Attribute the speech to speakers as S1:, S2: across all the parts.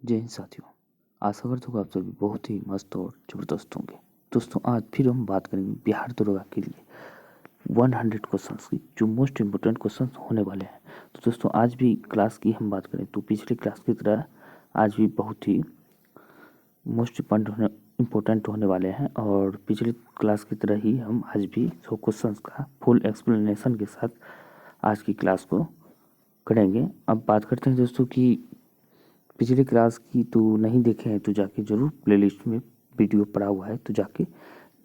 S1: जय हिंद साथियों। आशा करता हूँ आप सभी बहुत ही मस्त और ज़बरदस्त होंगे। दोस्तों आज फिर हम बात करेंगे बिहार दरोगा के लिए 100 क्वेश्चंस की, जो मोस्ट इम्पोर्टेंट क्वेश्चंस होने वाले हैं। तो दोस्तों आज भी क्लास की हम बात करें तो पिछले क्लास की तरह आज भी बहुत ही मोस्ट इम्पोर्टेंट होने वाले हैं, और पिछली क्लास की तरह ही हम आज भी 100 क्वेश्चंस का फुल एक्सप्लेनेशन के साथ आज की क्लास को करेंगे। अब बात करते हैं दोस्तों कि पिछली क्लास की तो नहीं देखे हैं तो जाके ज़रूर प्लेलिस्ट में वीडियो पड़ा हुआ है, तो जाके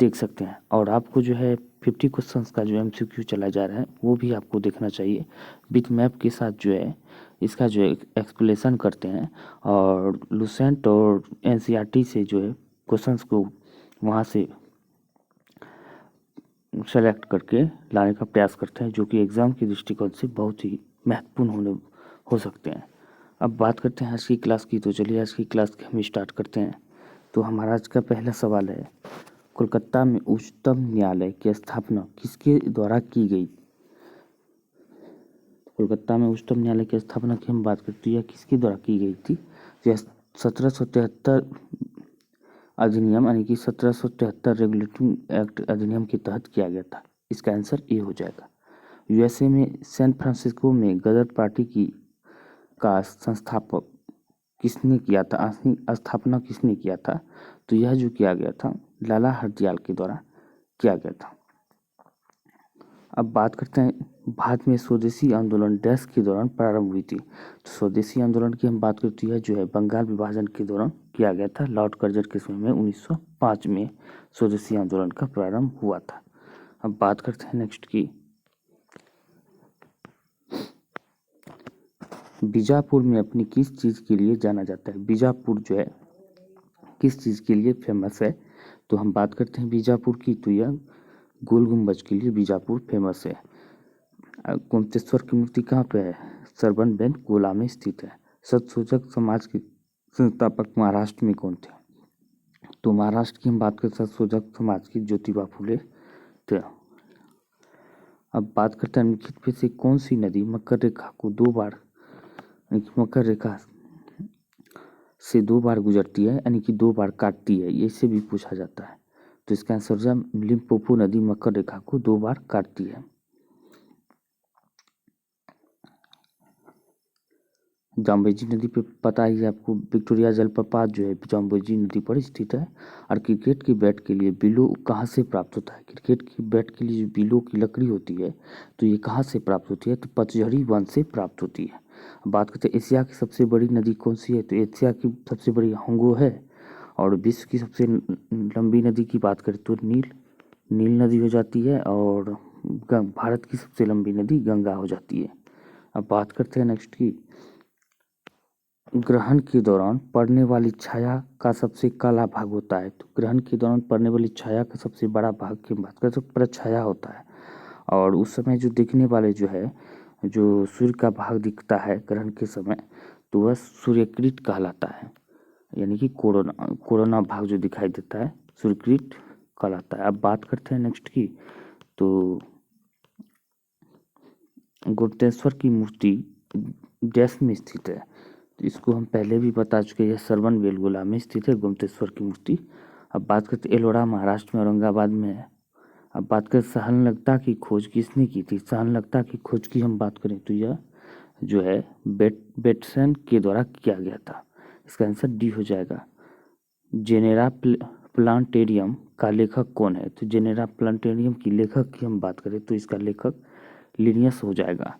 S1: देख सकते हैं। और आपको जो है 50 क्वेश्चंस का जो MCQ चला जा रहा है वो भी आपको देखना चाहिए विथ मैप के साथ, जो है इसका जो है एक्सप्लेनेशन करते हैं, और लुसेंट और NCERT से जो है क्वेश्चंस को वहाँ से सेलेक्ट करके लाने का प्रयास करते हैं, जो कि एग्ज़ाम के दृष्टिकोण से बहुत ही महत्वपूर्ण हो सकते हैं। अब बात करते हैं आज की क्लास की, तो चलिए आज की क्लास के हम स्टार्ट करते हैं। तो हमारा आज का पहला सवाल है, कोलकाता में उच्चतम न्यायालय की स्थापना किसके द्वारा की गई? कोलकाता में उच्चतम न्यायालय की स्थापना की हम बात करते हैं, यह किसके द्वारा की गई थी? यह 1773 अधिनियम यानी कि 1773 रेगुलेटिंग एक्ट अधिनियम के तहत किया गया था। इसका आंसर ए हो जाएगा। USA में सैन फ्रांसिस्को में गदर पार्टी की का संस्थापक किसने किया था, स्थापना किसने किया था? तो यह जो किया गया था लाला हरदयाल के द्वारा किया गया था। अब बात करते हैं भारत में स्वदेशी आंदोलन डैश के दौरान प्रारंभ हुई थी। तो स्वदेशी आंदोलन की हम बात करते हैं जो है बंगाल विभाजन के दौरान किया गया था। लॉर्ड कर्जन के समय में 1905 में स्वदेशी आंदोलन का प्रारंभ हुआ था। अब बात करते हैं नेक्स्ट की, बीजापुर में अपनी किस चीज़ के लिए जाना जाता है? बीजापुर जो है किस चीज़ के लिए फेमस है? तो हम बात करते हैं बीजापुर की, तो यह गोल गुम्बज के लिए बीजापुर फेमस है। गोमतेश्वर की मूर्ति कहाँ पे है? सरबन गोला में स्थित है। सत्यशोधक समाज के संस्थापक महाराष्ट्र में कौन थे? तो महाराष्ट्र की हम बात करें सत्यशोधक समाज की ज्योतिबा फुले थे। अब बात करते हैं निम्नलिखित में से कौन सी नदी मकर रेखा को मकर रेखा से 2 बार गुजरती है, यानी कि 2 बार काटती है? ये से भी पूछा जाता है। तो इसका आंसर लिम्पोपो नदी मकर रेखा को 2 बार काटती है। जाम्बेजी नदी पे पता ही है आपको, विक्टोरिया जलप्रपात जो है जाम्बेजी नदी पर स्थित है। और क्रिकेट की बैट के लिए बिलो कहाँ से प्राप्त होता है? क्रिकेट की बैट के लिए जो बिलो की लकड़ी होती है तो ये कहाँ से प्राप्त होती है? तो पतझड़ी वन से प्राप्त होती है। बात करते हैं एशिया की सबसे बड़ी नदी कौन सी है? तो एशिया की सबसे बड़ी होंगो है। और विश्व की सबसे लंबी नदी की बात करें तो नील नदी हो जाती है। और भारत की सबसे लंबी नदी गंगा हो जाती है। अब बात करते हैं नेक्स्ट की, ग्रहण के दौरान पड़ने वाली छाया का सबसे काला भाग होता है। तो ग्रहण के दौरान पड़ने वाली छाया का सबसे बड़ा भाग की बात करें तो प्रछाया होता है। और उस समय जो दिखने वाले जो है जो सूर्य का भाग दिखता है ग्रहण के समय, तो वह सूर्यकृत कहलाता है, यानी कि कोरोना भाग जो दिखाई देता है सूर्यकृत कहलाता है। अब बात करते हैं नेक्स्ट की, तो गुप्तेश्वर की मूर्ति डैश में स्थित है? तो इसको हम पहले भी बता चुके हैं, सरवन बेलगोला में स्थित है गुप्तेश्वर की मूर्ति। अब बात करते हैं एलोरा महाराष्ट्र में औरंगाबाद में है। अब बात करें सहनलगता की खोज किसने की थी? सहनलगता की खोज की हम बात करें तो यह जो है बेटसन के द्वारा किया गया था। इसका आंसर डी हो जाएगा। जेनेरा प्लांटेरियम का लेखक कौन है? तो जेनेरा प्लांटेरियम की लेखक की हम बात करें तो इसका लेखक लिनियस हो जाएगा।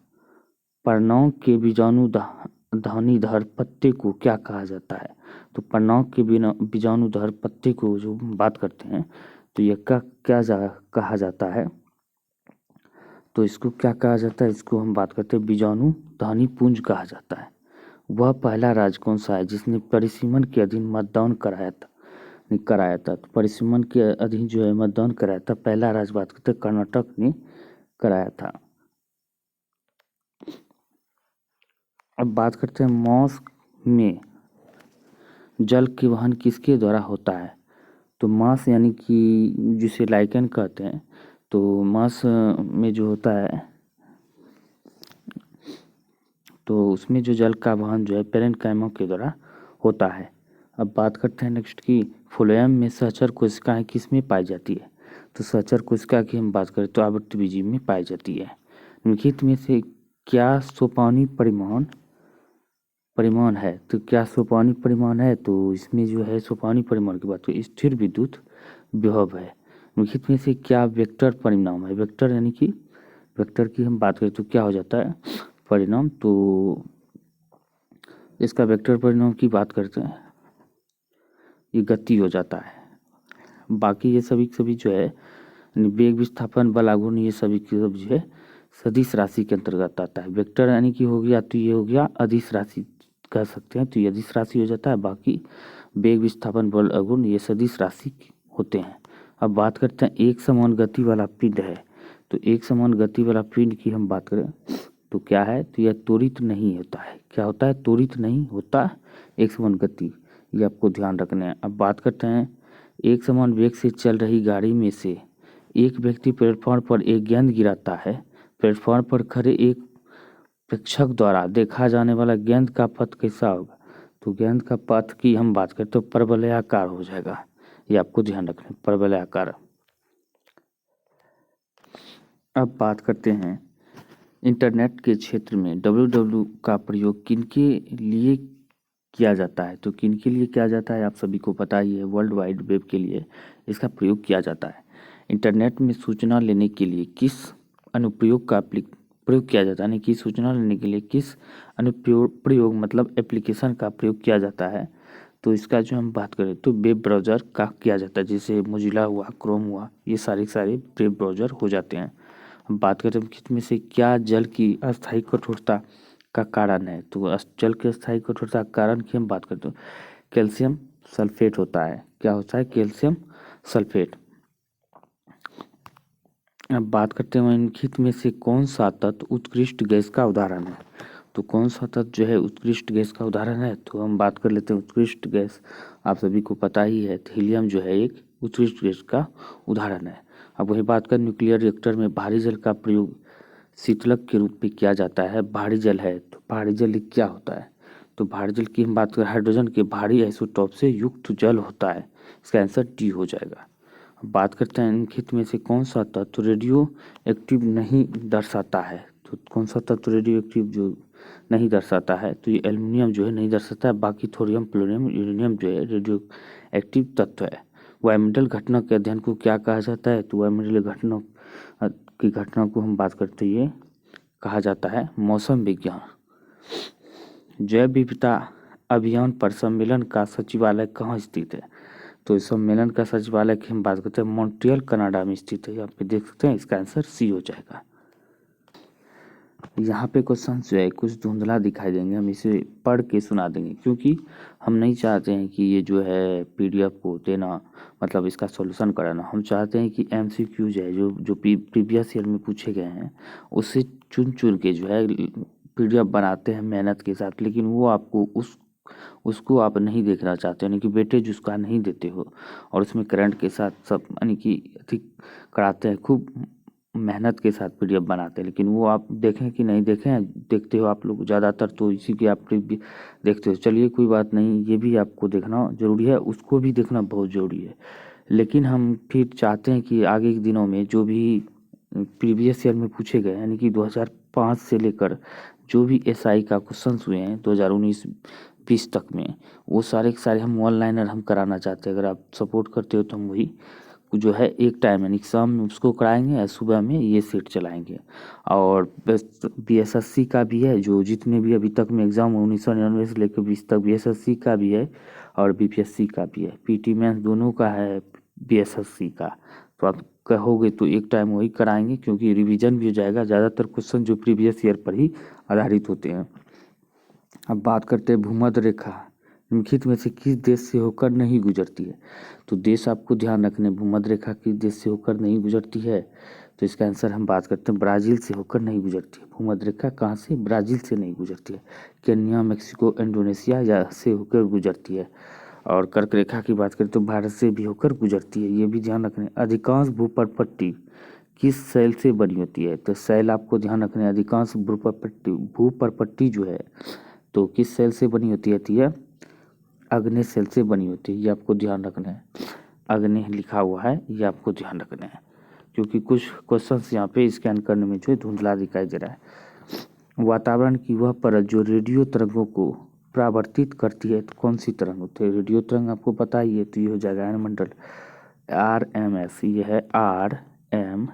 S1: परनौ के बीजाणुधानीधर पत्ते को क्या कहा जाता है? तो परनौ के बीजाणुधर पत्ते को जो बात करते हैं तो यह कहा जाता है? तो इसको क्या कहा जाता है? इसको हम बात करते हैं बीजाणुधानी पुंज कहा जाता है। वह पहला राज्य कौन सा है जिसने परिसीमन के अधीन मतदान कराया था? तो परिसीमन के अधीन जो है मतदान कराया था, पहला राज्य बात करते हैं कर्नाटक ने कराया था। अब बात करते हैं मॉस में जल के वहन किसके द्वारा होता है? तो मास यानी कि जिसे लाइकेन कहते हैं, तो मास में जो होता है तो उसमें जो जल का वहन जो है पेरेनकाइमो के द्वारा होता है। अब बात करते हैं नेक्स्ट की फ्लोएम में सहचर कोशिकाएं किस में पाई जाती है। तो सहचर कोशिका की हम बात करें तो आवृत्तबीजी में पाई जाती है। निम्नलिखित में से क्या सोपानी परिमाण है। तो क्या सोपानी परिमाण है, तो इसमें जो है सोपानी परिमाण की बात करें स्थिर विद्युत विभव है। निम्नलिखित में से क्या वेक्टर परिणाम है। वेक्टर यानी कि वेक्टर की हम बात करें तो क्या हो जाता है परिणाम। तो इसका वेक्टर परिणाम की बात करते हैं ये गति हो जाता है। बाकी ये सभी जो है वेग विस्थापन बल आघूर्ण ये सभी की सब जो है सदिश राशि के अंतर्गत आता है। वेक्टर यानी कि हो गया तो ये हो गया अदिश राशि कह सकते हैं, तो ये अदिश राशि हो जाता है। बाकी वेग विस्थापन बल आघूर्ण ये सदिश राशि होते हैं। अब बात करते हैं एक समान गति वाला पिंड है। तो एक समान गति वाला पिंड की हम बात करें तो क्या है, तो यह त्वरित नहीं होता है। क्या होता है, त्वरित नहीं होता एक समान गति, ये आपको ध्यान रखना है। अब बात करते हैं एक समान वेग से चल रही गाड़ी में से एक व्यक्ति प्लेटफॉर्म पर एक गेंद गिराता है। प्लेटफॉर्म पर खड़े एक प्रेक्षक द्वारा देखा जाने वाला गेंद का पथ कैसा होगा। तो गेंद का पथ की हम बात करें तो परवलयाकार हो जाएगा, ये आपको ध्यान रखना है परवलयाकार। अब बात करते हैं इंटरनेट के क्षेत्र में www का प्रयोग किनके लिए किया जाता है। तो किनके लिए किया जाता है आप सभी को पता ही है, वर्ल्ड वाइड वेब के लिए इसका प्रयोग किया जाता है। इंटरनेट में सूचना लेने के लिए किस अनुप्रयोग का प्रयोग किया जाता है, यानी कि सूचना लेने के लिए किस अनुप्रयोग मतलब एप्लीकेशन का प्रयोग किया जाता है। तो इसका जो हम बात करें तो वेब ब्राउज़र का किया जाता है, जैसे मोजिला हुआ, क्रोम हुआ, ये सारे वेब ब्राउज़र हो जाते हैं। हम बात करें तो में से क्या जल की अस्थायी कठोरता का कारण है। तो जल की अस्थायी कठोरता का कारण की हम बात करते हैं कैल्शियम सल्फेट होता है। क्या होता है, कैल्शियम सल्फेट। अब बात करते हैं निम्नलिखित में से कौन सा तत्व उत्कृष्ट गैस का उदाहरण है। तो कौन सा तत्व जो है उत्कृष्ट गैस का उदाहरण है, तो हम बात कर लेते हैं उत्कृष्ट गैस। आप सभी को पता ही है हीलियम जो है एक उत्कृष्ट गैस का उदाहरण है। अब वही बात कर न्यूक्लियर रिएक्टर में भारी जल का प्रयोग शीतलक के रूप में किया जाता है। भारी जल है तो भारी जल क्या होता है, तो भारी जल की हम बात करें हाइड्रोजन के भारी आइसोटोप से युक्त जल होता है। इसका आंसर डी हो जाएगा। बात करते हैं निम्नलिखित में से कौन सा तत्व रेडियो एक्टिव नहीं दर्शाता है। तो कौन सा तत्व रेडियो एक्टिव जो नहीं दर्शाता है, तो ये एल्युमिनियम जो है नहीं दर्शाता है। बाकी थोरियम प्लूटोनियम यूरेनियम जो है रेडियो एक्टिव तत्व है। वायुमंडल घटना के अध्ययन को क्या कहा जाता है, तो वायुमंडलीय घटना की घटना को हम बात करते ये कहा जाता है मौसम विज्ञान। जैव विविधता अभियान पर सम्मेलन का सचिवालय कहाँ स्थित है। तो इस सम्मेलन का सचिवालय की हम बात करते हैं मॉन्ट्रियल कनाडा में स्थित है। यहाँ पे देख सकते हैं इसका आंसर सी हो जाएगा। यहाँ पे क्वेश्चन जो है कुछ धुंधला दिखाई देंगे, हम इसे पढ़ के सुना देंगे क्योंकि हम नहीं चाहते हैं कि ये जो है पीडीएफ को देना मतलब इसका सॉल्यूशन कराना। हम चाहते हैं कि एमसीक्यू जो है जो प्रीवियस ईयर में पूछे गए हैं उससे चुन के जो है पीडीएफ बनाते हैं मेहनत के साथ, लेकिन वो आपको उसको आप नहीं देखना चाहते, यानी कि वेटेज उसका नहीं देते हो और उसमें करंट के साथ सब यानी कि ठीक कराते हैं, खूब मेहनत के साथ पीडीएफ बनाते हैं, लेकिन वो आप देखें कि नहीं देखें, देखते हो आप लोग ज़्यादातर तो इसी के आप देखते हो। चलिए कोई बात नहीं, ये भी आपको देखना ज़रूरी है, उसको भी देखना बहुत ज़रूरी है। लेकिन हम फिर चाहते हैं कि आगे के दिनों में जो भी प्रीवियस ईयर में पूछे गए यानी कि 2005 से लेकर जो भी एसआई का क्वेश्चन हुए हैं 2019-20 तक में, वो सारे के सारे हम ऑनलाइनर हम कराना चाहते हैं। अगर आप सपोर्ट करते हो तो हम वही जो है एक टाइम यानी शाम में उसको कराएंगे या सुबह में ये सेट चलाएंगे। और बीएसएससी का भी है, जो जितने भी अभी तक में एग्ज़ाम 1999 से लेकर 20 तक बीएसएससी का भी है और बीपीएससी का भी है, पीटी मेंस दोनों का है बीएसएससी का। तो आप कहोगे तो एक टाइम वही कराएंगे क्योंकि रिवीजन भी हो जाएगा, ज़्यादातर क्वेश्चन जो प्रीवियस ईयर पर ही आधारित होते हैं। अब बात करते हैं भूमध्य रेखा निम्नलिखित में से किस देश से होकर नहीं गुजरती है। तो देश आपको ध्यान रखने, भूमध्य रेखा किस देश से होकर नहीं गुजरती है, तो इसका आंसर हम बात करते हैं ब्राज़ील से होकर नहीं गुजरती है। भूमध्य रेखा कहाँ से, ब्राज़ील से नहीं गुजरती है। केन्या, मैक्सिको, इंडोनेशिया या से होकर गुजरती है। और कर्क रेखा की बात करें तो भारत से भी होकर गुजरती है, ये भी ध्यान रखने। अधिकांश भूपरपट्टी किस शैल से बनी होती है, तो शैल आपको ध्यान रखने, अधिकांश भूपरपट्टी जो है तो किस शैल से बनी होती है अग्नि सेल से बनी होती है, ये आपको ध्यान रखना है। अग्नि लिखा हुआ है, ये आपको ध्यान रखना है, क्योंकि कुछ क्वेश्चंस यहाँ पे स्कैन करने में जो है धुंधला दिखाई दे रहा है। वातावरण की वह परत जो रेडियो तरंगों को परावर्तित करती है, तो कौन सी तरंग होती है? रेडियो तरंग आपको पता ही है, तो ये हो जाएगा आयनमंडल, RMS। ये है RMSA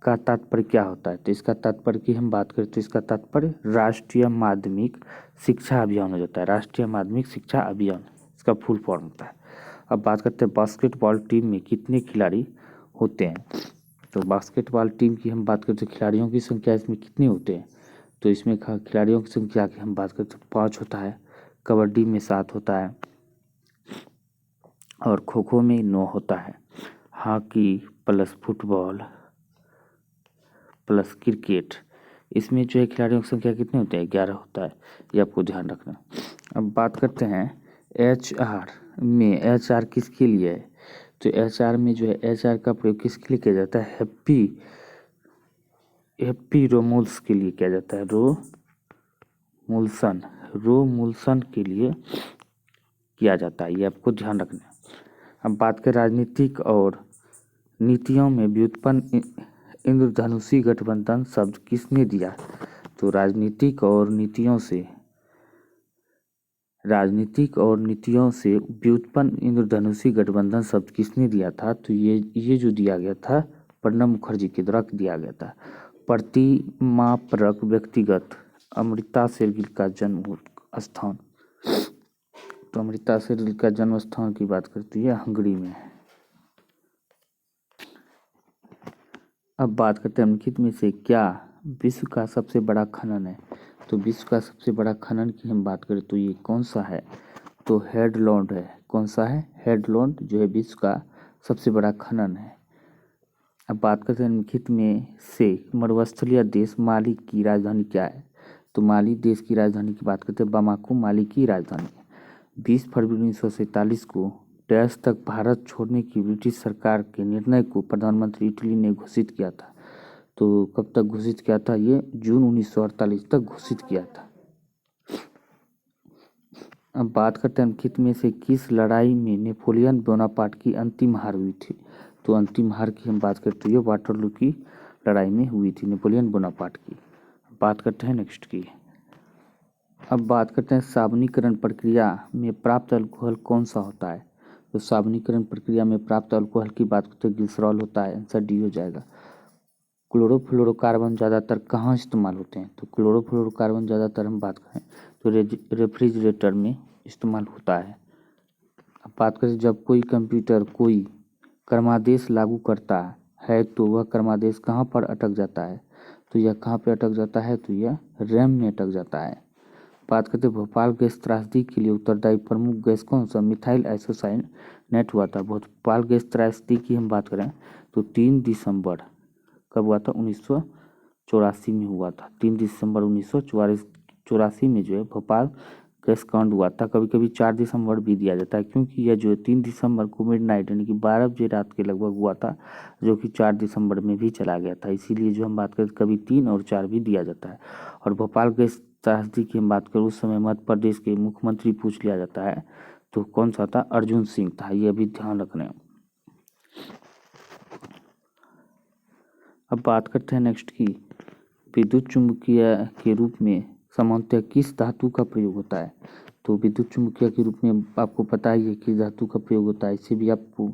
S1: का तात्पर्य क्या होता है? तो इसका तात्पर्य की हम बात करें तो इसका तात्पर्य राष्ट्रीय माध्यमिक शिक्षा अभियान हो जाता है। राष्ट्रीय माध्यमिक शिक्षा अभियान इसका फुल फॉर्म होता है। अब बात करते हैं बास्केटबॉल टीम में कितने खिलाड़ी होते हैं? तो बास्केटबॉल टीम की हम बात करते हैं, खिलाड़ियों की संख्या इसमें कितने होते हैं? तो इसमें खिलाड़ियों की संख्या की हम बात करते हैं 5 होता है, कबड्डी में 7 होता है, और खो खो में 9 होता है, hockey plus football plus cricket, इसमें जो है खिलाड़ियों की संख्या कितने होते हैं? 11 होता है, ये आपको ध्यान रखना। अब बात करते हैं HR में। HR किसके लिए है? तो HR में जो है HR का प्रयोग किसके लिए किया जाता है? हैप्पी रोमुल्स के लिए किया जाता है। रोमुल्सन के लिए किया जाता है, ये आपको ध्यान रखना है। अब बात करें राजनीतिक और नीतियों में व्युत्पन्न इंद्रधनुषी गठबंधन शब्द किसने दिया? तो राजनीतिक और नीतियों से व्युत्पन्न इंद्रधनुषी गठबंधन शब्द किसने दिया था? तो ये जो दिया गया था प्रणब मुखर्जी के द्वारा दिया गया था। प्रतिमापरक व्यक्तिगत अमृता शेरगिल का जन्म स्थान। तो अमृता शेरगिल का जन्म स्थान की बात करती है हंगरी में। अब बात करते हैं निम्नलिखित में से क्या विश्व का सबसे बड़ा खनन है? तो विश्व का सबसे बड़ा खनन की हम बात करें तो ये कौन सा है? तो हेडलैंड है। कौन सा है? हेडलैंड जो है विश्व का सबसे बड़ा खनन है। अब बात करते हैं निम्नलिखित में से मरुस्थलीय देश माली की राजधानी क्या है? तो माली देश की राजधानी की बात करते हैं बामाको माली की राजधानी है। 20 फरवरी 1947 को डैश तक भारत छोड़ने की ब्रिटिश सरकार के निर्णय को प्रधानमंत्री इटली ने घोषित किया था। तो कब तक घोषित किया था? ये जून 1948 तक घोषित किया था। अब बात करते हैं निम्नलिखित में से किस लड़ाई में नेपोलियन बोनापार्ट की अंतिम हार हुई थी? तो अंतिम हार की हम बात करते हैं वाटरलू की लड़ाई में हुई थी नेपोलियन बोनापार्ट की। बात करते हैं नेक्स्ट की। अब बात करते हैं साबुनीकरण प्रक्रिया में प्राप्त अल्कोहल कौन सा होता है? तो साबुनीकरण प्रक्रिया में प्राप्त अल्कोहल की बात करते हैं ग्लिसरॉल होता है, आंसर डी हो जाएगा। क्लोरोफ्लोरोकार्बन ज़्यादातर कहाँ इस्तेमाल होते हैं? तो क्लोरोफ्लोरोकार्बन ज़्यादातर हम बात करें तो रेफ्रिजरेटर में इस्तेमाल होता है। अब बात करें जब कोई कंप्यूटर कोई क्रमादेश लागू करता है तो वह क्रमादेश कहाँ पर अटक जाता है? तो यह कहाँ पे अटक जाता है? तो यह रैम में अटक जाता है। बात करते हैं भोपाल गैस त्रासदी के लिए उत्तरदायी प्रमुख गैस कौन सा? मिथाइल आइसोसाइनेट हुआ था। भोपाल गैस त्रासदी की हम बात करें तो 3 दिसंबर कब हुआ था? 1984 में हुआ था। 3 दिसंबर 1984 में जो है भोपाल गैस कांड हुआ था। कभी कभी 4 दिसंबर भी दिया जाता है, क्योंकि यह जो है 3 दिसंबर को मिडनाइट यानी कि 12 बजे रात के लगभग हुआ था, जो कि 4 दिसंबर में भी चला गया था। इसीलिए जो हम बात करें कभी 3 और 4 भी दिया जाता है। और भोपाल गैस त्रासदी की हम बात करें उस समय मध्य प्रदेश के मुख्यमंत्री पूछ लिया जाता है, तो कौन सा था? अर्जुन सिंह था, ये भी ध्यान रखना है। अब बात करते हैं नेक्स्ट की विद्युत चुम्बकीय के रूप में सामान्यतः किस धातु का प्रयोग होता है? तो विद्युत चुम्बकीय के रूप में आपको पता ही है कि धातु का प्रयोग होता है, इससे भी आपको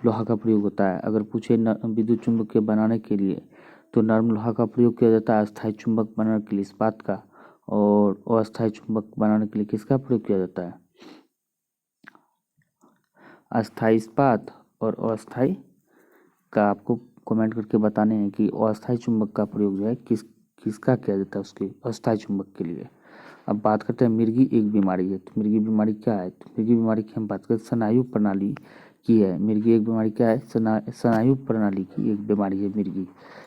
S1: लोहा का प्रयोग होता है। अगर पूछे विद्युत चुम्बकीय बनाने के लिए तो नर्म लोहा का प्रयोग किया जाता है, अस्थायी चुंबक बनाने के लिए इस्पात का, और अस्थायी चुंबक बनाने के लिए किसका प्रयोग किया जाता है? अस्थायी इस्पात और अस्थायी का आपको कमेंट करके बताने हैं कि अस्थायी चुंबक का प्रयोग जो है किसका किया जाता है उसके अस्थायी चुंबक के लिए। अब बात करते हैं मिर्गी एक बीमारी है, तो मिर्गी बीमारी क्या है? तो मिर्गी बीमारी की हम बात करें स्नायु प्रणाली की है। मिर्गी एक बीमारी क्या है? स्नायु प्रणाली की एक बीमारी है मिर्गी।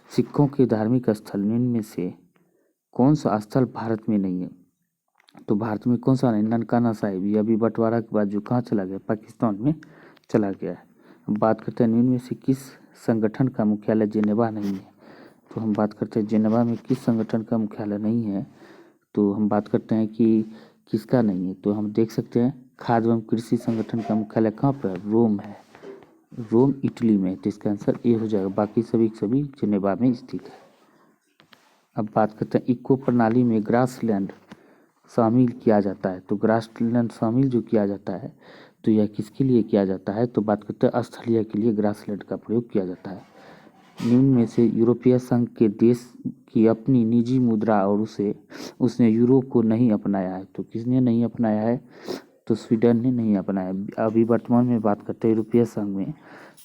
S1: सिखों के धार्मिक स्थल निम्न में से कौन सा स्थल भारत में नहीं है? तो भारत में कौन सा नहीं? ननकाना साहिब, ये अभी बंटवारा के बाद जो कहाँ चला गया? पाकिस्तान में चला गया है। अब बात करते हैं निम्न में से किस संगठन का मुख्यालय जेनेवा नहीं है? तो हम बात करते हैं जेनेवा में किस संगठन का मुख्यालय नहीं है? तो हम बात करते हैं कि किसका नहीं है? तो हम देख सकते हैं खाद्य एवं कृषि संगठन का मुख्यालय कहाँ पर है? रोम है, रोम इटली में। तो इसका आंसर ए हो जाएगा। बाकी सभी सभी जिनेवा में स्थित है। अब बात करते हैं इको प्रणाली में ग्रासलैंड शामिल किया जाता है। तो ग्रासलैंड शामिल जो किया जाता है तो यह किसके लिए किया जाता है? तो बात करते हैं स्थलीय के लिए ग्रासलैंड का प्रयोग किया जाता है। निम्न में से यूरोपीय संघ के देश की अपनी निजी मुद्रा और उसने यूरो को नहीं अपनाया है। तो किसने नहीं अपनाया है? तो स्वीडन ने नहीं अपनाया। अभी वर्तमान में बात करते हैं यूरोपीय संघ में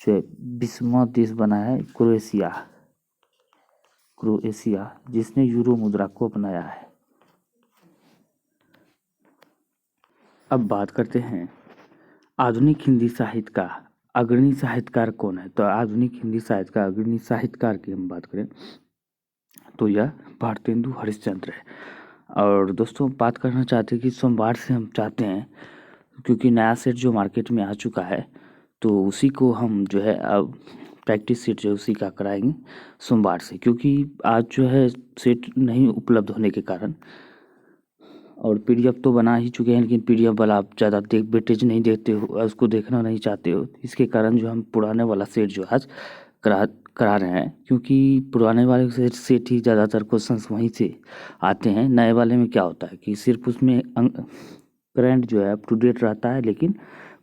S1: जो 20वां देश बना है क्रोएशिया, जिसने यूरो मुद्रा को अपनाया है। अब बात करते हैं आधुनिक हिंदी साहित्य का अग्रणी साहित्यकार कौन है? तो आधुनिक हिंदी साहित्य का अग्रणी साहित्यकार की हम बात करें तो यह भारतेंदु हरिश्चंद्र है। और दोस्तों बात करना चाहते हैं कि सोमवार से हम चाहते हैं, क्योंकि नया सेट जो मार्केट में आ चुका है तो उसी को हम जो है अब प्रैक्टिस सेट जो है उसी का कराएंगे सोमवार से, क्योंकि आज जो है सेट नहीं उपलब्ध होने के कारण, और पीडीएफ तो बना ही चुके हैं लेकिन पीडीएफ वाला आप ज़्यादा वेटेज नहीं देते हो, उसको देखना नहीं चाहते हो। इसके कारण जो हम पुराने वाला सेट जो आज करा रहे हैं, क्योंकि पुराने वाले सेट ही ज़्यादातर क्वेश्चंस वहीं से आते हैं। नए वाले में क्या होता है कि सिर्फ उसमें करंट जो है अप टू डेट रहता है, लेकिन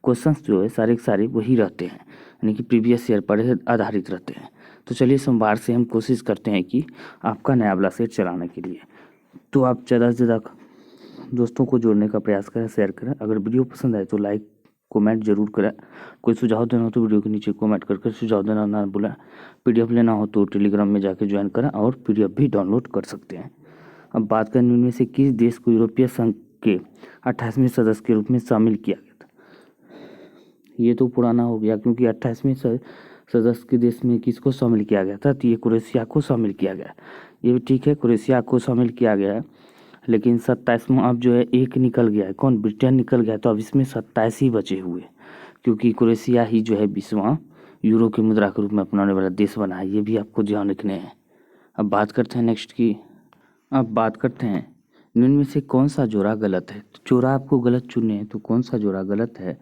S1: क्वेश्चंस जो है सारे के सारे वही रहते हैं, यानी कि प्रीवियस ईयर पर आधारित रहते हैं। तो चलिए सोमवार से हम कोशिश करते हैं कि आपका नया वाला सेट चलाने के लिए। तो आप ज़्यादा से ज़्यादा दोस्तों को जोड़ने का प्रयास करें, शेयर करें। अगर वीडियो पसंद आए तो लाइक कमेंट जरूर करें। कोई सुझाव देना हो तो वीडियो के नीचे कमेंट करके सुझाव देना ना भूलें। पीडीएफ लेना हो तो टेलीग्राम में जाकर ज्वाइन करें और पीडीएफ भी डाउनलोड कर सकते हैं। अब बात करें इनमें से किस देश को यूरोपीय संघ के 28वें सदस्य के रूप में शामिल किया गया था? ये तो पुराना हो गया, क्योंकि 28वें सदस्य के देश में किसको शामिल किया गया था? तो ये क्रोएशिया को शामिल किया गया। ये भी ठीक है, क्रोएशिया को शामिल किया गया है, लेकिन 27वां अब जो है एक निकल गया है। कौन? ब्रिटेन निकल गया। तो अब इसमें 27 ही बचे हुए, क्योंकि क्रोएशिया ही जो है 20वां यूरो की मुद्रा के रूप में अपनाने वाला देश बना है। ये भी आपको ध्यान रखने हैं। अब बात करते हैं नेक्स्ट की। अब बात करते हैं निम्न में से कौन सा जोड़ा गलत है? तो जोड़ा आपको गलत चुनने हैं, तो कौन सा जोड़ा गलत है?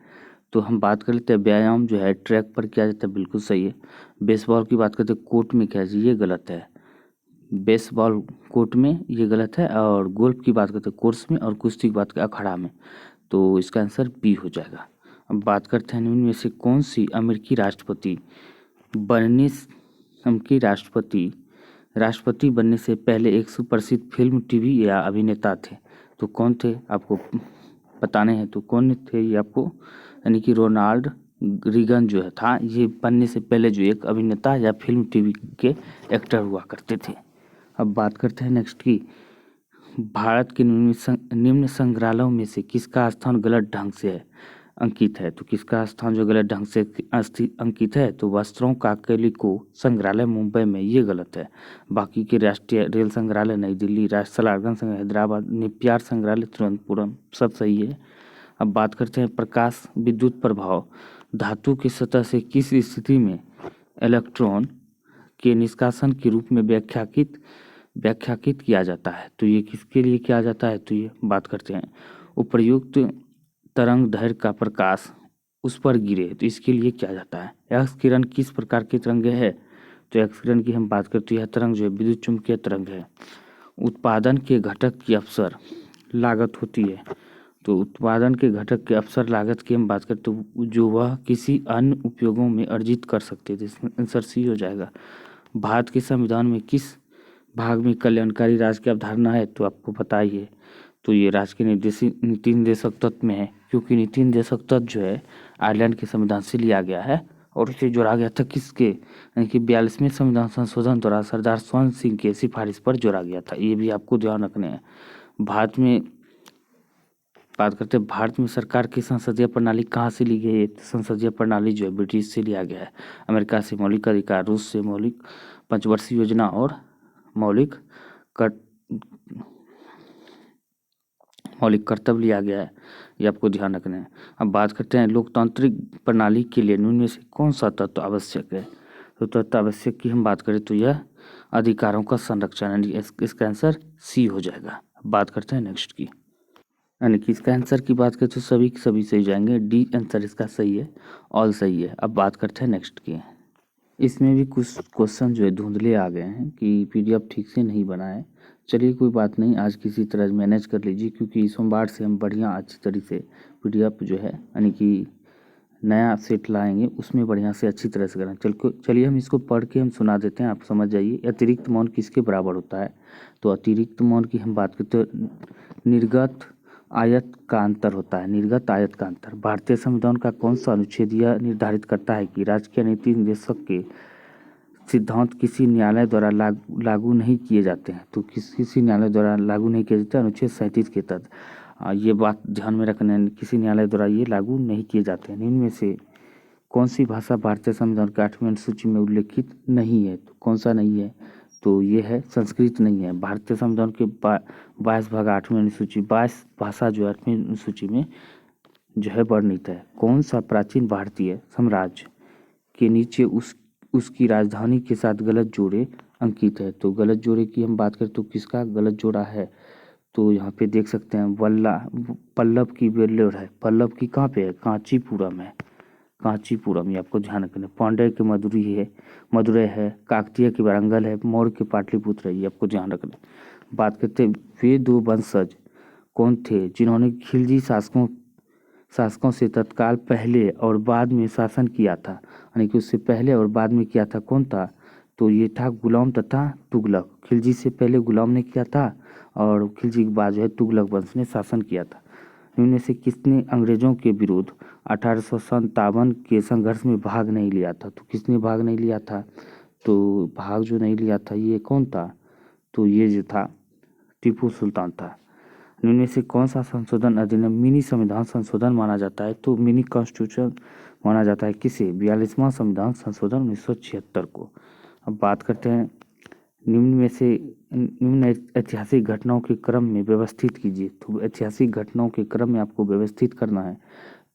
S1: तो हम बात कर लेते हैं व्यायाम जो है ट्रैक पर किया जाता है, बिल्कुल सही है। बेसबॉल की बात करते हैं कोर्ट में किया जाता है, ये गलत है। बेसबॉल कोर्ट में ये गलत है। और गोल्फ की बात करते हैं कोर्स में, और कुश्ती की बात करें अखाड़ा में, तो इसका आंसर बी हो जाएगा। अब बात करते हैं निम्न में से कौन सी अमेरिकी राष्ट्रपति बनने अमेरिकी राष्ट्रपति बनने से पहले एक सुप्रसिद्ध फिल्म, टीवी या अभिनेता थे? तो कौन थे आपको बताने हैं। तो कौन थे ये आपको, यानी कि रोनाल्ड रीगन जो है था, ये बनने से पहले जो एक अभिनेता या फिल्म टीवी के एक्टर हुआ करते थे। अब बात करते हैं नेक्स्ट की। भारत के निम्न संग्रहालयों में से किसका स्थान गलत ढंग से अंकित है? तो किसका स्थान जो गलत ढंग से अंकित है? तो वस्त्रों का कैलिको संग्रहालय मुंबई में, ये गलत है। बाकी के राष्ट्रीय रेल संग्रहालय नई दिल्ली, राष्ट्रीय सलारगंज संग्रहालय हैदराबाद, नेपियर संग्रहालय तिरुवनंतपुरम, सब सही है। अब बात करते हैं प्रकाश विद्युत प्रभाव धातु की सतह से किस स्थिति में इलेक्ट्रॉन के निष्कासन के रूप में व्याख्याकित किया जाता है? तो ये किसके लिए किया जाता है? तो ये बात करते हैं उपर्युक्त तरंग दैर्घ्य का प्रकाश उस पर गिरे तो इसके लिए किया जाता है। एक्स किरण किस प्रकार की तरंग है? तो एक्स किरण की हम बात करते हैं, यह तरंग जो है विद्युत चुम्बकीय तरंग है। उत्पादन के घटक की अवसर लागत होती है। तो उत्पादन के घटक के अवसर लागत की हम बात करते हैं जो वह किसी अन्य उपयोगों में अर्जित कर सकते थे, आंसर सी हो जाएगा। भारत के संविधान में किस भाग में कल्याणकारी राज्य की अवधारणा है? तो आपको पता ही है। तो ये राज्य के नीति निर्देशक तत्व में है, क्योंकि नीति निर्देशक तत्व जो है आयरलैंड के संविधान से लिया गया है और इसे जोड़ा गया था किसके, यानी कि 42वें संविधान संशोधन द्वारा सरदार स्वर्ण सिंह के सिफारिश पर जोड़ा गया था। ये भी आपको ध्यान रखने हैं। भारत में बात करते हैं भारत में सरकार की संसदीय प्रणाली कहाँ से ली गई है? संसदीय प्रणाली जो है ब्रिटिश से लिया गया है। अमेरिका से मौलिक अधिकार, रूस से मौलिक पंचवर्षीय योजना और मौलिक कर्तव्य लिया गया है। ये आपको ध्यान रखना है। अब बात करते हैं लोकतांत्रिक प्रणाली के लिए निम्न में से कौन सा तत्व आवश्यक है? तो तत्व आवश्यक की हम बात करें तो यह अधिकारों का संरक्षण है, इसका आंसर सी हो जाएगा। बात करते हैं नेक्स्ट की। यानी कि इसका आंसर की बात करें तो सभी के सभी सही जाएंगे। डी आंसर इसका सही है, ऑल सही है। अब बात करते हैं नेक्स्ट की। इसमें भी कुछ क्वेश्चन जो है धुंधले आ गए हैं कि पीडीएफ ठीक से नहीं बना है। चलिए कोई बात नहीं, आज किसी तरह मैनेज कर लीजिए, क्योंकि सोमवार से हम बढ़िया अच्छी तरीके से पीडीएफ जो है यानी कि नया सेट लाएंगे, उसमें बढ़िया से अच्छी तरह से करें। चलिए हम इसको पढ़ के हम सुना देते हैं, आप समझ जाइए। अतिरिक्त मौन किसके बराबर होता है? तो अतिरिक्त मौन की हम बात करते हैं, निर्गत आयत का अंतर होता है। निर्गत आयत का अंतर। भारतीय संविधान का कौन सा अनुच्छेद यह निर्धारित करता है कि राजकीय नीति निर्देशक के सिद्धांत किसी न्यायालय द्वारा लागू नहीं किए जाते हैं? तो किसी न्यायालय द्वारा लागू नहीं किए जाते, अनुच्छेद 37 के तहत। ये बात ध्यान में रखना है, किसी न्यायालय द्वारा ये लागू नहीं किए जाते हैं। इनमें से कौन सी भाषा भारतीय संविधान के 8वीं अनुसूची में उल्लेखित नहीं है? तो कौन सा नहीं है? तो ये है संस्कृत नहीं है। भारतीय संविधान के 22 भाग 8वीं अनुसूची 22 भाषा जो 8वीं अनुसूची में जो है वर्णित है। कौन सा प्राचीन भारतीय साम्राज्य के नीचे उसकी राजधानी के साथ गलत जोड़े अंकित है? तो गलत जोड़े की हम बात करें तो किसका गलत जोड़ा है? तो यहाँ पे देख सकते हैं पल्लव की वेल्लोर है। पल्लव की कहाँ पे है? कांचीपुरम है। कांचीपुरम, ये आपको ध्यान रखना है। पांड्य के मदुरै है। काकतीय के वारंगल है। मौर्य के पाटलिपुत्र है, ये आपको ध्यान रखना है। बात करते हैं वे दो वंशज कौन थे जिन्होंने खिलजी शासकों से तत्काल पहले और बाद में शासन किया था? यानी कि उससे पहले और बाद में किया था, कौन था? तो ये था गुलाम तथा तुगलक। खिलजी से पहले गुलाम ने किया था और खिलजी के बाद जो है तुगलक वंश ने शासन किया था। इनमें से किसने अंग्रेजों के विरुद्ध 1857 के संघर्ष में भाग नहीं लिया था? तो किसने भाग नहीं लिया था? तो भाग जो नहीं लिया था ये कौन था? तो ये जो था टीपू सुल्तान था। इनमें से कौन सा संशोधन अधिनियम मिनी संविधान संशोधन माना जाता है? तो मिनी कॉन्स्टिट्यूशन माना जाता है किसे? 42वां संविधान संशोधन 1976 को। अब बात करते हैं निम्न ऐतिहासिक घटनाओं के क्रम में व्यवस्थित कीजिए। तो ऐतिहासिक घटनाओं के क्रम में आपको व्यवस्थित करना है,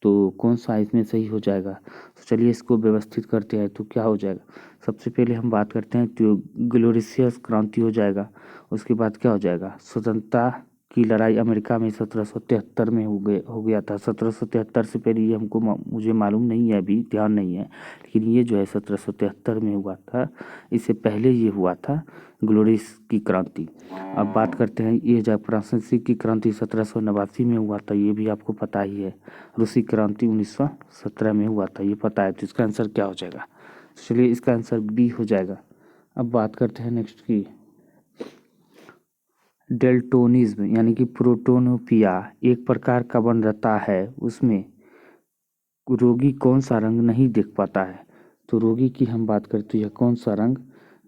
S1: तो कौन सा इसमें सही हो जाएगा? तो चलिए इसको व्यवस्थित करते हैं। तो क्या हो जाएगा? सबसे पहले हम बात करते हैं तो ग्लोरियस क्रांति हो जाएगा। उसके बाद क्या हो जाएगा? स्वतंत्रता की लड़ाई अमेरिका में 1773 में हो गया था। 1773 से पहले ये मुझे मालूम नहीं है, अभी ध्यान नहीं है, लेकिन ये जो है 1773 में हुआ था। इससे पहले ये हुआ था ग्लोरियस की क्रांति। अब बात करते हैं ये जब प्रशासनिक की क्रांति 1789 में हुआ था, ये भी आपको पता ही है। रूसी क्रांति 1917 में हुआ था, ये पता है। तो इसका आंसर क्या हो जाएगा? चलिए इसका आंसर बी हो जाएगा। अब बात करते हैं नेक्स्ट की। डेल्टोनिज्म यानी कि प्रोटोनोपिया एक प्रकार का बन रहता है, उसमें रोगी कौन सा रंग नहीं देख पाता है? तो रोगी की हम बात करते हैं कौन सा रंग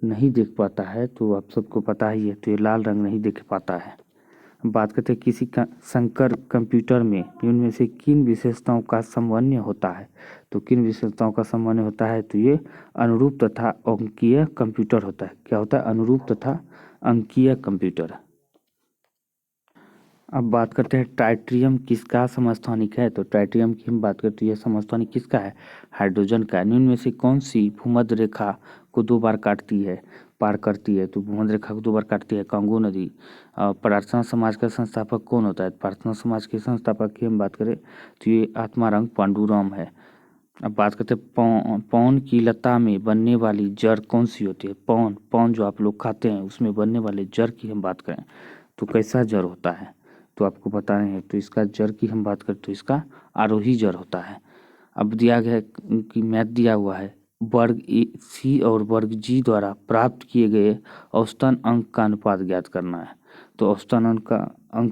S1: नहीं देख पाता है? तो आप सबको पता ही है, तो ये लाल रंग नहीं देख पाता है। बात करते हैं किसी का संकर कंप्यूटर में इनमें से किन विशेषताओं का समन्वय होता है? तो किन विशेषताओं का समन्वय होता है? तो ये अनुरूप तथा अंकीय कंप्यूटर होता है। क्या होता है? अनुरूप तथा अंकीय कंप्यूटर। अब बात करते हैं ट्राइटियम किसका समस्थानिक है? तो ट्राइटियम की हम बात करते हैं, समस्थानिक किसका है? हाइड्रोजन का। निम्न में से कौन सी भूमध्य रेखा को 2 बार पार करती है? तो भूमध्य रेखा को 2 बार काटती है कांगो नदी। प्रार्थना समाज का संस्थापक कौन होता है? प्रार्थना समाज के संस्थापक की हम बात करें तो ये आत्माराम पांडुरंग है। अब बात करते हैं पौन की लता में बनने वाली जड़ कौन सी होती है? पौन जो आप लोग खाते हैं उसमें बनने वाले जड़ की हम बात करें तो कैसा जड़ होता है? तो आपको पता नहीं है, तो इसका जड़ की हम बात करें तो इसका आरोही जड़ होता है। अब दिया गया है कि मैथ दिया हुआ है, वर्ग सी और वर्ग जी द्वारा प्राप्त किए गए औसतन अंक का अनुपात ज्ञात करना है। तो औसतन अंक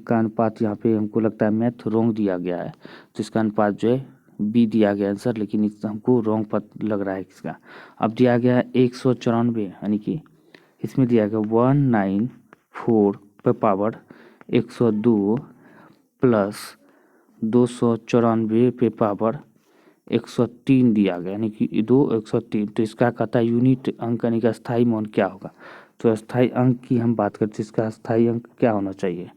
S1: का अनुपात यहाँ पे हमको लगता है मैथ रॉन्ग दिया गया है, तो इसका अनुपात जो है बी दिया गया आंसर, लेकिन हमको रॉन्ग पता लग रहा है इसका। अब दिया गया है 194 यानी कि इसमें दिया गया 194 पे पावर 102 प्लस 294 पे पावर 103 दिया गया, यानी कि 103। तो इसका कहता है यूनिट अंक यानी कि अस्थाई मान क्या होगा? तो अस्थाई अंक की हम बात करते हैं, इसका अस्थाई अंक क्या होना चाहिए?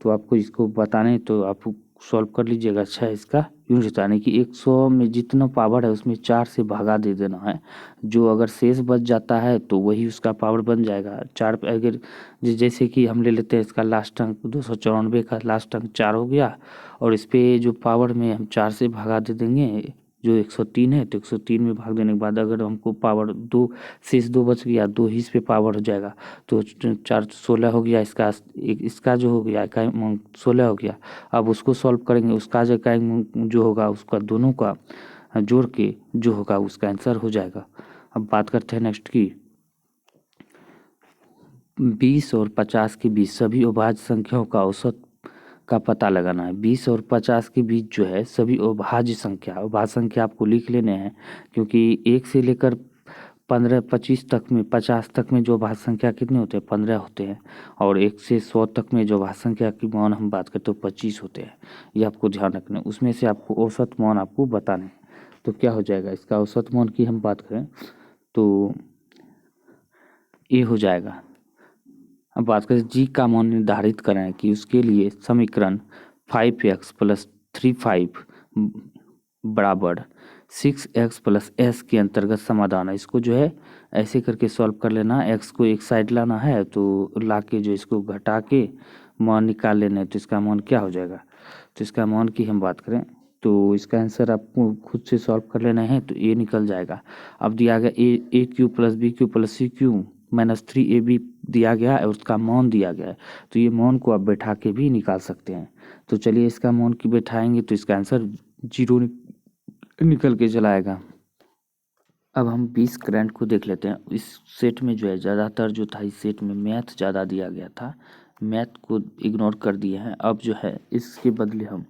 S1: तो आपको इसको बताने तो आप सॉल्व कर लीजिएगा। अच्छा इसका यूनिट, यानी कि 100 में जितना पावर है उसमें 4 से भगा दे देना है। जो अगर शेष बच जाता है तो वही उसका पावर बन जाएगा। 4 पे अगर जैसे कि हम ले लेते हैं इसका लास्ट अंक 294 का लास्ट अंक 4 हो गया, और इस पे जो पावर में हम 4 से भगा दे देंगे जो 103 है, तो 103 में भाग देने के बाद अगर हमको पावर 2 शेष 2 बच गया, 2 ही इस पे पावर हो जाएगा। तो 4 16 हो गया, इसका जो हो गया इकाई 16 हो गया। अब उसको सॉल्व करेंगे, उसका जो इकाई जो होगा उसका दोनों का जोड़ के जो होगा उसका आंसर हो जाएगा। अब बात करते हैं नेक्स्ट की 20 और 50 के बीच सभी अभाज्य संख्याओं का औसत का पता लगाना है। 20 और 50 के बीच जो है सभी अभाज्य संख्या आपको लिख लेने हैं, क्योंकि 1 से लेकर 15 25 तक में 50 तक में जो अभाज्य संख्या कितने होते हैं, 15 होते हैं। और 1 से 100 तक में जो अभाज्य संख्या की मान हम बात करते हैं 25 होते हैं। ये आपको ध्यान रखना है। उसमें से आपको औसत मान आपको बताने हैं। तो क्या हो जाएगा, इसका औसत मान की हम बात करें तो ये हो जाएगा। अब बात करें जी का मान निर्धारित करें कि उसके लिए समीकरण 5x + 35 बराबर 6x + s के अंतर्गत समाधान है। इसको जो है ऐसे करके सॉल्व कर लेना, x को एक साइड लाना है तो ला के जो इसको घटा के मान निकाल लेना है। तो इसका मान क्या हो जाएगा, तो इसका मान की हम बात करें तो इसका आंसर आपको खुद से सॉल्व कर लेना है, तो ये निकल जाएगा। अब दिया गया a cube plus b cube plus c cube -3ab दिया गया है और उसका मान दिया गया है। तो ये मान को आप बैठा के भी निकाल सकते हैं। तो चलिए इसका मान की बैठाएंगे तो इसका आंसर 0 निकल के चला आएगा। अब हम 20 करंट को देख लेते हैं। इस सेट में जो है ज़्यादातर जो था, इस सेट में मैथ ज़्यादा दिया गया था, मैथ को इग्नोर कर दिए हैं। अब जो है इसके बदले हम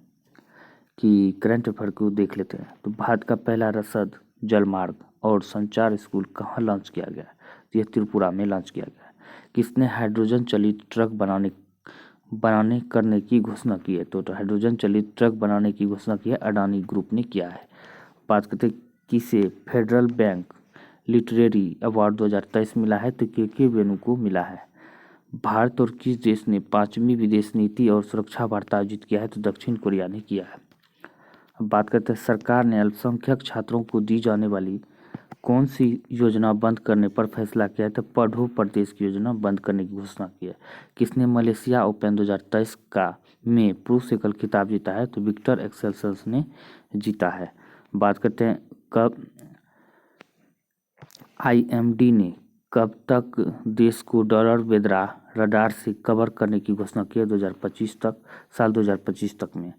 S1: कि करंट अफेयर को देख लेते हैं। तो भारत का पहला रसद जलमार्ग और संचार स्कूल कहाँ लॉन्च किया गया है, तो यह त्रिपुरा में लॉन्च किया गया है। किसने हाइड्रोजन चलित ट्रक बनाने करने की घोषणा की है, तो हाइड्रोजन चलित ट्रक बनाने की घोषणा की है अडानी ग्रुप ने किया है। बात करते हैं किसे फेडरल बैंक लिटरेरी अवार्ड 2023 मिला है, तो के वेणु को मिला है। भारत और किस देश ने 5वीं विदेश नीति और सुरक्षा वार्ता आयोजित किया है, तो दक्षिण कोरिया ने किया है। अब बात करते हैं सरकार ने अल्पसंख्यक छात्रों को दी जाने वाली कौन सी योजना बंद करने पर फैसला किया है, तो पढ़ो प्रदेश की योजना बंद करने की घोषणा की है। किसने मलेशिया ओपन 2023 का में पुरुष एकल खिताब जीता है, तो विक्टर एक्सेल्सन ने जीता है। बात करते हैं कब आईएमडी ने कब तक देश को डॉलर बेदरा रडार से कवर करने की घोषणा की है, 2025 तक, साल 2025 तक में।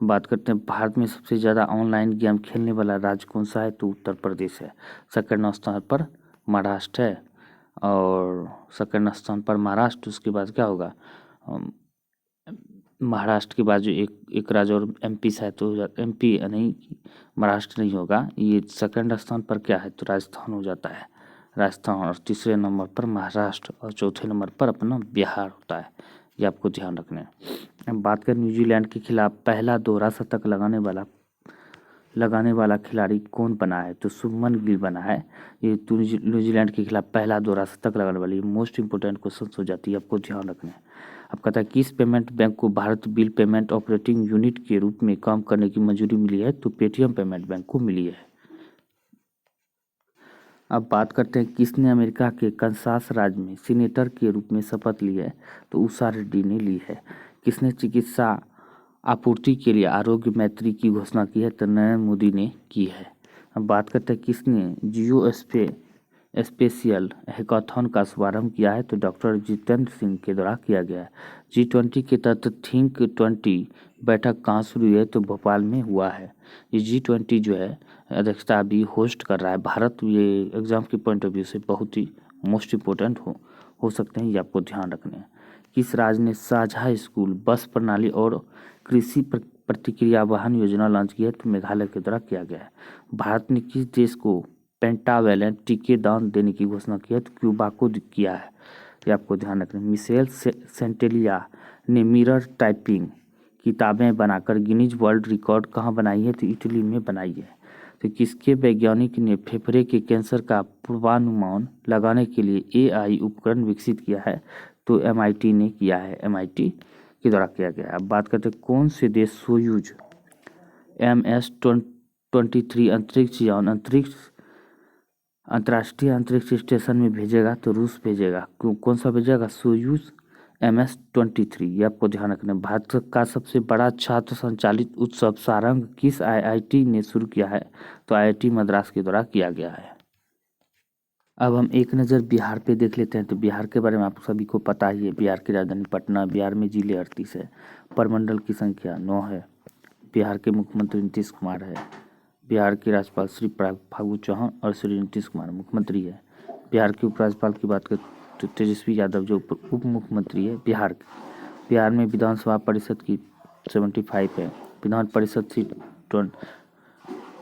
S1: बात करते हैं भारत में सबसे ज़्यादा ऑनलाइन गेम खेलने वाला राज्य कौन सा है, तो उत्तर प्रदेश है। सेकंड स्थान पर महाराष्ट्र है, और सेकंड स्थान पर महाराष्ट्र, उसके बाद क्या होगा, महाराष्ट्र के बाद जो एक राज्य और एमपी शायद, तो एमपी नहीं, महाराष्ट्र नहीं होगा। ये सेकंड स्थान पर क्या है, तो राजस्थान हो जाता है, राजस्थान। और तीसरे नंबर पर महाराष्ट्र और चौथे नंबर पर अपना बिहार होता है। ये आपको ध्यान रखना है। अब बात करें न्यूजीलैंड के खिलाफ पहला दोहरा शतक लगाने वाला खिलाड़ी कौन बना है, तो शुभमन गिल बना है। ये तो न्यूजीलैंड के खिलाफ पहला दोहरा शतक लगाने वाली मोस्ट इंपोर्टेंट क्वेश्चन हो जाती है, आपको ध्यान रखना है। अब कहता है किस पेमेंट बैंक को Bharat bill payment operating unit के रूप में काम करने की मंजूरी मिली है, तो पेटीएम पेमेंट बैंक को मिली है। अब बात करते हैं किसने अमेरिका के कंसास राज्य में सीनेटर के रूप में शपथ ली है, तो उषा रेड्डी ने ली है। किसने चिकित्सा आपूर्ति के लिए आरोग्य मैत्री की घोषणा की है, तो नरेंद्र मोदी ने की है। अब बात करते हैं किसने जियो स्पेशियल हैकाथॉन का शुभारंभ किया है, तो डॉक्टर जितेंद्र सिंह के द्वारा किया गया है। G20 के तहत थिंक 20 बैठक कहाँ शुरू हुई है, तो भोपाल में हुआ है। ये G20 जो है अध्यक्षता अभी होस्ट कर रहा है भारत। ये एग्जाम के पॉइंट ऑफ व्यू से बहुत ही मोस्ट इम्पोर्टेंट हो सकते हैं, ये आपको ध्यान रखने हैं। किस राज्य ने साझा स्कूल बस प्रणाली और कृषि प्रतिक्रिया वाहन योजना लॉन्च की है, तो मेघालय के द्वारा किया गया है। भारत ने किस देश को पेंटावेलेंट टीके दान देने की घोषणा की है, तो क्यूबा को किया है। ये आपको ध्यान रखना है। मिशेल सेंटेलिया ने मिरर टाइपिंग किताबें बनाकर गिनीज वर्ल्ड रिकॉर्ड कहाँ बनाई है, तो इटली में बनाई है। तो किसके वैज्ञानिक ने फेफड़े के कैंसर का पूर्वानुमान लगाने के लिए एआई उपकरण विकसित किया है, तो एमआईटी ने किया है, एमआईटी के द्वारा किया गया है। अब बात करते हैं कौन से देश सोयूज MS-23 अंतरिक्ष यान अंतर्राष्ट्रीय अंतरिक्ष स्टेशन में भेजेगा तो रूस भेजेगा। कौन सा भेजेगा? Soyuz MS-23। ये आपको ध्यान रखना है। भारत का सबसे बड़ा छात्र संचालित उत्सव सारंग किस IIT ने शुरू किया है? तो IIT मद्रास के द्वारा किया गया है। अब हम एक नज़र बिहार पे देख लेते हैं। तो बिहार के बारे में आप सभी को पता ही है। बिहार की राजधानी पटना, बिहार में जिले 38 है, प्रमंडल की संख्या 9 है। बिहार के मुख्यमंत्री नीतीश कुमार है। बिहार के राज्यपाल श्री फागू चौहान और श्री नीतीश कुमार मुख्यमंत्री है। बिहार के उपराज्यपाल की बात करें तो तेजस्वी यादव जो उप मुख्यमंत्री है बिहार में विधानसभा परिषद की 75 है। विधान परिषद सीट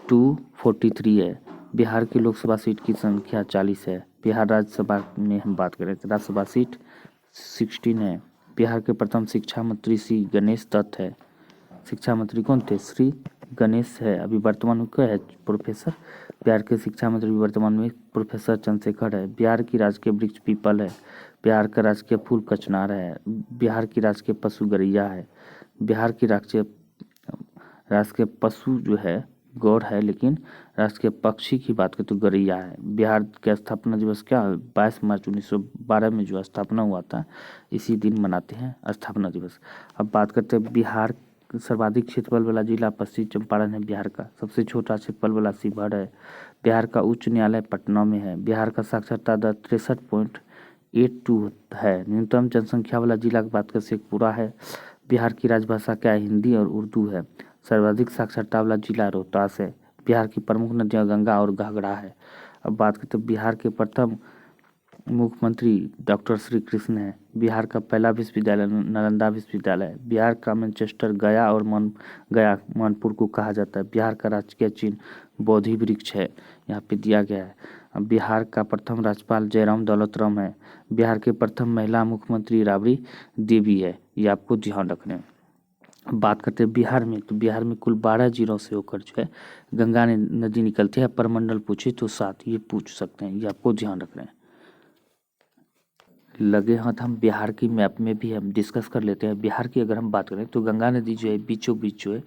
S1: 243 है। बिहार की लोकसभा सीट की संख्या 40 है। बिहार राज्यसभा में हम बात करें तो राज्यसभा सीट 16 है। बिहार के प्रथम शिक्षा मंत्री श्री गणेश दत्त है। शिक्षा मंत्री कौन थे? श्री गणेश है। अभी वर्तमान में क्या है? प्रोफेसर। बिहार के शिक्षा मंत्री वर्तमान में प्रोफेसर चंद्रशेखर है। बिहार की राजकीय वृक्ष पीपल है। बिहार का राजकीय फूल कचनार है। बिहार की राजकीय पशु गैया है। बिहार की राजकीय पशु जो है गौर है, लेकिन राष्ट्रीय पक्षी की बात करें तो गौरैया है। बिहार का स्थापना दिवस क्या? 22 मार्च 1912 में जो स्थापना हुआ था, इसी दिन मनाते हैं स्थापना दिवस। अब बात करते हैं बिहार सर्वाधिक क्षेत्रफल वाला जिला पश्चिम चंपारण है। बिहार का सबसे छोटा क्षेत्रफल वाला शिवहर है। बिहार का उच्च न्यायालय पटना में है। बिहार का साक्षरता दर 63.82 है। न्यूनतम जनसंख्या वाला जिला की बात करें शेखपुरा है। बिहार की राजभाषा क्या है? हिंदी और उर्दू है। सर्वाधिक साक्षरता वाला जिला रोहतास है। बिहार की प्रमुख नदियां गंगा और घाघरा है। अब बात करते हैं बिहार के प्रथम मुख्यमंत्री डॉक्टर श्री कृष्ण है। बिहार का पहला विश्वविद्यालय नालंदा विश्वविद्यालय है। बिहार का मैनचेस्टर गया और गया मानपुर को कहा जाता है। बिहार का राजकीय चिन्ह बोधि वृक्ष है, यहाँ पे दिया गया है। अब बिहार का प्रथम राज्यपाल जयराम दौलतराम है। बिहार के प्रथम महिला मुख्यमंत्री राबड़ी देवी है। ये आपको ध्यान रखना है। बात करते हैं बिहार में, तो बिहार में कुल 12 जिलों से होकर जो है गंगा नदी निकलती है। प्रमंडल पूछे तो 7 ये पूछ सकते हैं, ये आपको ध्यान रखना है। लगे हाथ हम बिहार की मैप में भी हम डिस्कस कर लेते हैं। बिहार की अगर हम बात करें तो गंगा नदी जो है बीचों बीच जो है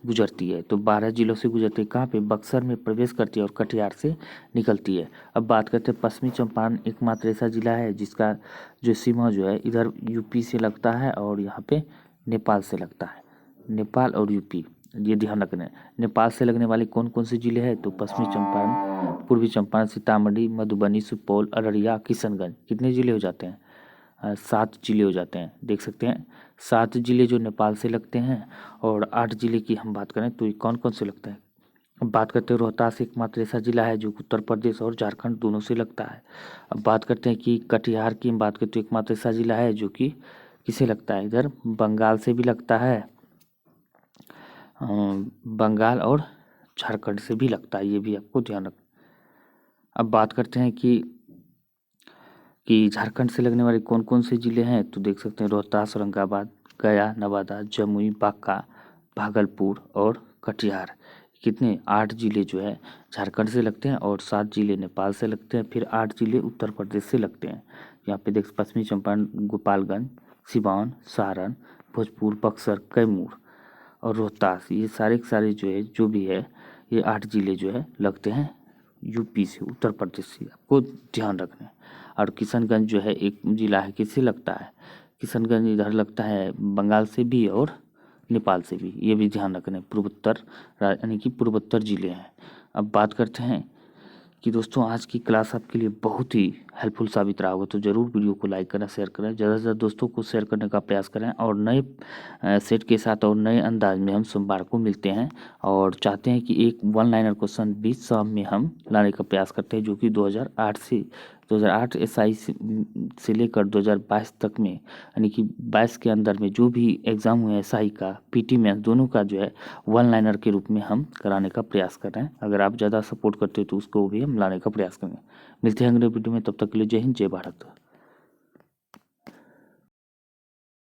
S1: गुजरती है। तो 12 जिलों से गुजरती है। कहाँ पे? बक्सर में प्रवेश करती है और कटिहार से निकलती है। अब बात करते हैं पश्चिमी चंपारण एकमात्र ऐसा जिला है जिसका जो सीमा जो है इधर यूपी से लगता है और यहाँ पे नेपाल से लगता है। नेपाल और यूपी, ये ध्यान रखना है। नेपाल से लगने वाले कौन कौन से जिले हैं? तो पश्चिमी चंपारण, पूर्वी चंपारण, सीतामढ़ी, मधुबनी, सुपौल, अररिया, किशनगंज। कितने जिले हो जाते हैं? 7 जिले हो जाते हैं। देख सकते हैं 7 जिले जो नेपाल से लगते हैं। और 8 जिले की हम बात करें तो ये कौन कौन से लगते हैं? अब बात करते हैं रोहतास एकमात्र ऐसा जिला है जो उत्तर प्रदेश और झारखंड दोनों से लगता है। अब बात करते हैं कि कटिहार की हम बात करें तो एकमात्र ऐसा जिला है जो कि किसे लगता है? इधर बंगाल से भी लगता है, बंगाल और झारखंड से भी लगता है। ये भी आपको ध्यान रखना। अब बात करते हैं कि झारखंड से लगने वाले कौन कौन से जिले हैं? तो देख सकते हैं रोहतास, औरंगाबाद, गया, नवादा, जमुई, बांका, भागलपुर और कटिहार। कितने? 8 जिले जो है झारखंड से लगते हैं और 7 जिले नेपाल से लगते हैं। फिर 8 जिले उत्तर प्रदेश से लगते हैं। यहाँ पे देख पश्चिमी चंपारण, गोपालगंज, सिवान, सारण, भोजपुर, बक्सर, कैमूर और रोहतास, ये सारे के सारे जो है जो भी है ये 8 जिले जो है लगते हैं यूपी से, उत्तर प्रदेश से। आपको ध्यान रखना है। और किशनगंज जो है एक जिला है, किससे लगता है? किशनगंज इधर लगता है बंगाल से भी और नेपाल से भी। ये भी ध्यान रखना है। पूर्वोत्तर यानी कि पूर्वोत्तर जिले हैं। अब बात करते हैं कि दोस्तों आज की क्लास आपके लिए बहुत ही हेल्पफुल साबित रहा होगा। तो ज़रूर वीडियो को लाइक करें, शेयर करें, ज़्यादा से ज़्यादा दोस्तों को शेयर करने का प्रयास करें। और नए सेट के साथ और नए अंदाज में हम सोमवार को मिलते हैं और चाहते हैं कि एक 1 लाइनर क्वेश्चन 20 शाम में हम लाने का प्रयास करते हैं, जो कि 2008 SI से लेकर 2022 तक में, यानी कि 22 के अंदर में जो भी एग्ज़ाम हुए SI का, PT में दोनों का जो है 1 लाइनर के रूप में हम कराने का प्रयास कर रहे हैं। अगर आप ज़्यादा सपोर्ट करते हो तो उसको भी हम लाने का प्रयास करेंगे। मिलते हैं अगले वीडियो में, तब तक के लिए जय हिंद, जय भारत।